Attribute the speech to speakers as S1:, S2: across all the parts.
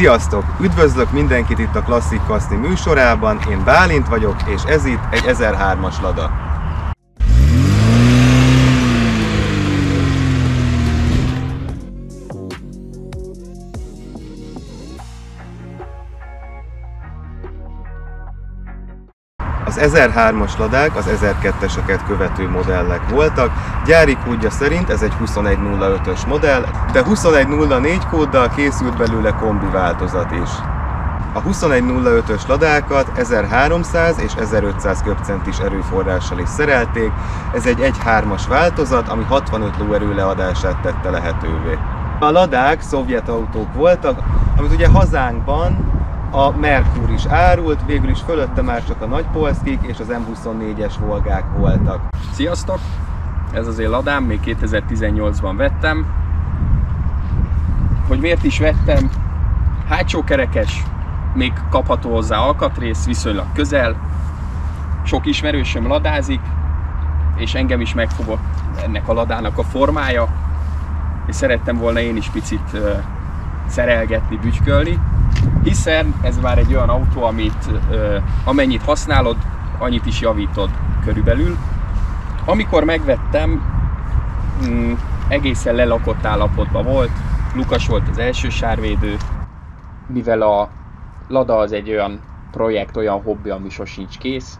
S1: Sziasztok! Üdvözlök mindenkit itt a Klasszik Kaszni műsorában, én Bálint vagyok, és ez itt egy 1003-as Lada. Az 1003-as Ladák az 1002-eseket követő modellek voltak, gyári kódja szerint ez egy 2105-ös modell, de 2104 kóddal készült belőle kombi változat is. A 2105-ös Ladákat 1300 és 1500 köbcentis erőforrással is szerelték, ez egy 1.3-as változat, ami 65 lóerő leadását tette lehetővé. A Ladák szovjet autók voltak, amit ugye hazánkban a Merkur is árult, végül is fölötte már csak a Nagypolszkik és az M24-es Volgák voltak.
S2: Sziasztok! Ez az én Ladám, még 2018-ban vettem. Hogy miért is vettem? Hátsó kerekes, még kapható hozzá alkatrész, viszonylag közel. Sok ismerősöm ladázik, és engem is megfogott ennek a Ladának a formája. És szerettem volna én is picit szerelgetni, bütykölni. Hiszen ez már egy olyan autó, amit amennyit használod, annyit is javítod körülbelül. Amikor megvettem, egészen lelakott állapotban volt, lukas volt az első sárvédő. Mivel a Lada az egy olyan projekt, olyan hobbi, ami sosincs kész,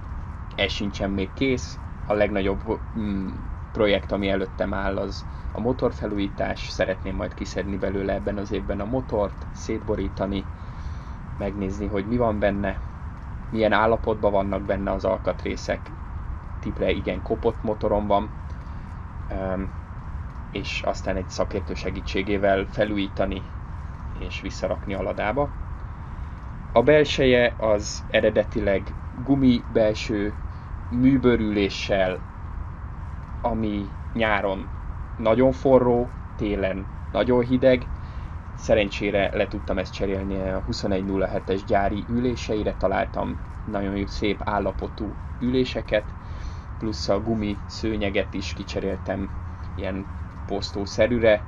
S2: ez sincsen még kész. A legnagyobb projekt, ami előttem áll, az a motorfelújítás. Szeretném majd kiszedni belőle ebben az évben a motort, szétborítani, megnézni, hogy mi van benne, milyen állapotban vannak benne az alkatrészek. Tipre igen kopott motorom van, és aztán egy szakértő segítségével felújítani és visszarakni a Ladába. A belseje az eredetileg gumi belső műbőrüléssel, ami nyáron nagyon forró, télen nagyon hideg. Szerencsére le tudtam ezt cserélni a 2107-es gyári üléseire, találtam nagyon szép állapotú üléseket, plusz a gumi szőnyeget is kicseréltem ilyen posztószerűre.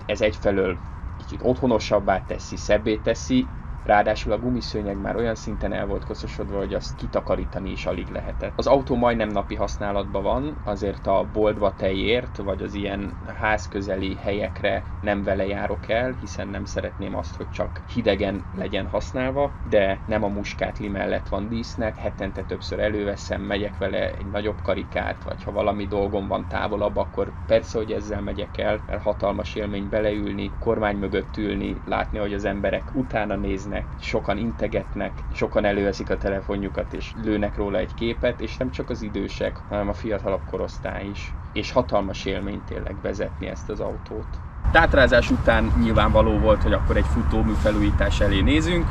S2: Ez egyfelől kicsit otthonosabbá teszi, szebbé teszi, ráadásul a gumiszőnyeg már olyan szinten el volt koszosodva, hogy azt kitakarítani is alig lehetett. Az autó majdnem napi használatban van, azért a boltba tejért, vagy az ilyen házközeli helyekre nem vele járok el, hiszen nem szeretném azt, hogy csak hidegen legyen használva, de nem a muskátli mellett van dísznek, hetente többször előveszem, megyek vele egy nagyobb karikát, vagy ha valami dolgom van távolabb, akkor persze, hogy ezzel megyek el, mert hatalmas élmény beleülni, kormány mögött ülni, látni, hogy az emberek utána néznek, sokan integetnek, sokan előveszik a telefonjukat és lőnek róla egy képet, és nem csak az idősek, hanem a fiatalabb korosztály is. És hatalmas élmény tényleg vezetni ezt az autót. Tátrázás után nyilvánvaló volt, hogy akkor egy futómű felújítás elé nézünk.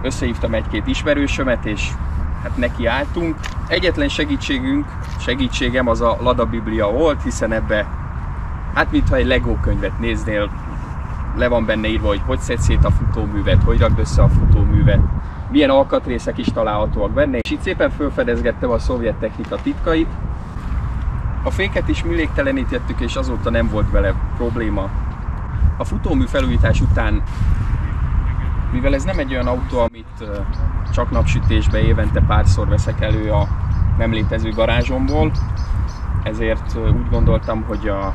S2: Összehívtam egy-két ismerősömet, és hát neki álltunk. Egyetlen segítségem az a Lada Biblia volt, hiszen ebbe, hát mintha egy Lego könyvet néznél, le van benne írva, hogy szed szét a futóművet, hogy rakd össze a futóművet, milyen alkatrészek is találhatóak benne, és itt szépen felfedezgettem a szovjet technika titkait. A féket is műlégtelenítettük, és azóta nem volt vele probléma. A futómű felújítás után, mivel ez nem egy olyan autó, amit csak napsütésben évente párszor veszek elő a nem létező garázsomból, ezért úgy gondoltam, hogy a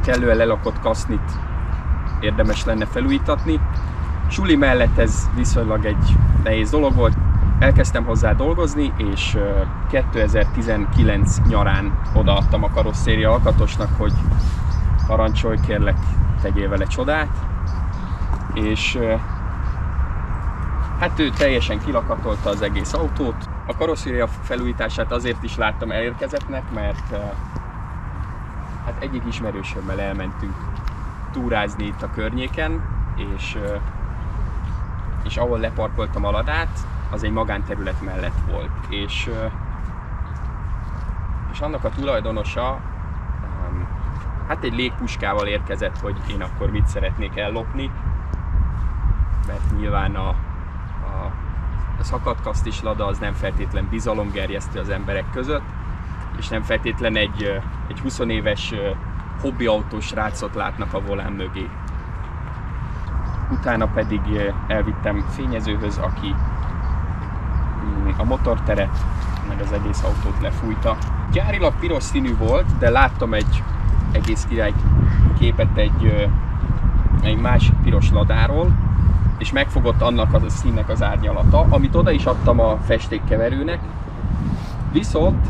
S2: kellően lelakott kasznit érdemes lenne felújítatni. Suli mellett ez viszonylag egy nehéz dolog volt. Elkezdtem hozzá dolgozni, és 2019 nyarán odaadtam a karosszéria alkatosnak, hogy parancsolj, kérlek, tegyél vele csodát. És hát ő teljesen kilakatolta az egész autót. A karosszéria felújítását azért is láttam elérkezettnek, mert hát egyik ismerősömmel elmentünk túrázni itt a környéken, és ahol leparkoltam a Ladát, az egy magánterület mellett volt, és annak a tulajdonosa hát egy légpuskával érkezett, hogy én akkor mit szeretnék ellopni, mert nyilván a szakadkasztis Lada az nem feltétlen bizalomgerjesztő az emberek között, és nem feltétlen egy 20 éves hobbiautós srácot látnak a volán mögé. utána pedig elvittem fényezőhöz, aki a motorteret, meg az egész autót lefújta. Gyárilag piros színű volt, de láttam egy egész király képet egy másik piros ladáról, és megfogott annak a színnek az árnyalata, amit oda is adtam a festékkeverőnek, viszont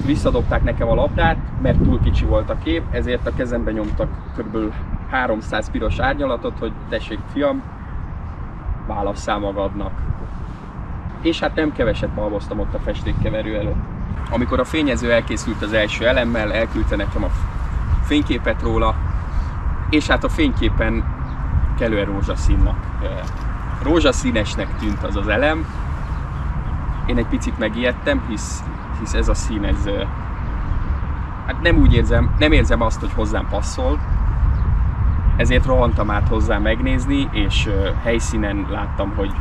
S2: visszadobták nekem a labdát, mert túl kicsi volt a kép, ezért a kezembe nyomtak kb. 300 piros árnyalatot, hogy tessék fiam, válasszál magadnak. És hát nem keveset balboztam ott a festékkeverő előtt. Amikor a fényező elkészült az első elemmel, elküldte nekem a fényképet róla, és hát a fényképen kellően rózsaszínesnek tűnt az az elem. Én egy picit megijedtem, hisz ez a szín, hát nem érzem azt, hogy hozzám passzol, ezért rohantam át hozzá megnézni, és helyszínen láttam, hogy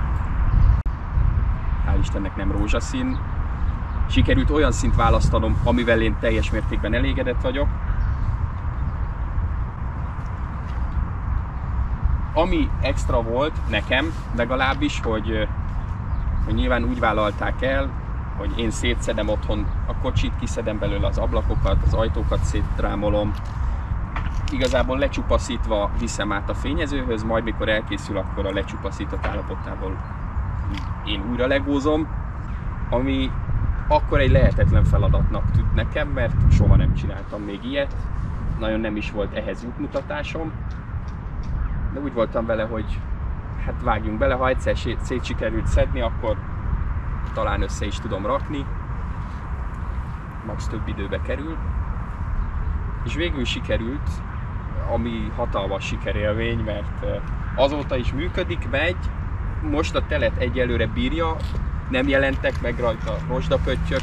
S2: hál' Istennek nem rózsaszín. Sikerült olyan színt választanom, amivel én teljes mértékben elégedett vagyok. Ami extra volt nekem, legalábbis, hogy nyilván úgy vállalták el, hogy én szétszedem otthon a kocsit, kiszedem belőle az ablakokat, az ajtókat szétrámolom. Igazából lecsupaszítva viszem át a fényezőhöz, majd mikor elkészül, akkor a lecsupaszított állapotából én újra legózom, ami akkor egy lehetetlen feladatnak tűnt nekem, mert soha nem csináltam még ilyet, nagyon nem is volt ehhez útmutatásom, de úgy voltam vele, hogy hát vágjunk bele, ha egyszer szét sikerült szedni, akkor talán össze is tudom rakni, max több időbe kerül, és végül sikerült, ami hatalmas sikerélmény, mert azóta is működik, megy, most a telet egyelőre bírja, nem jelentek meg rajta rozsdapöttyök.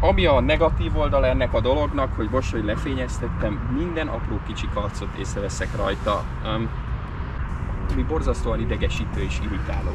S2: Ami a negatív oldal ennek a dolognak, hogy most, hogy lefényeztettem, minden apró kicsi karcot észreveszek rajta, ami borzasztóan idegesítő és irritáló.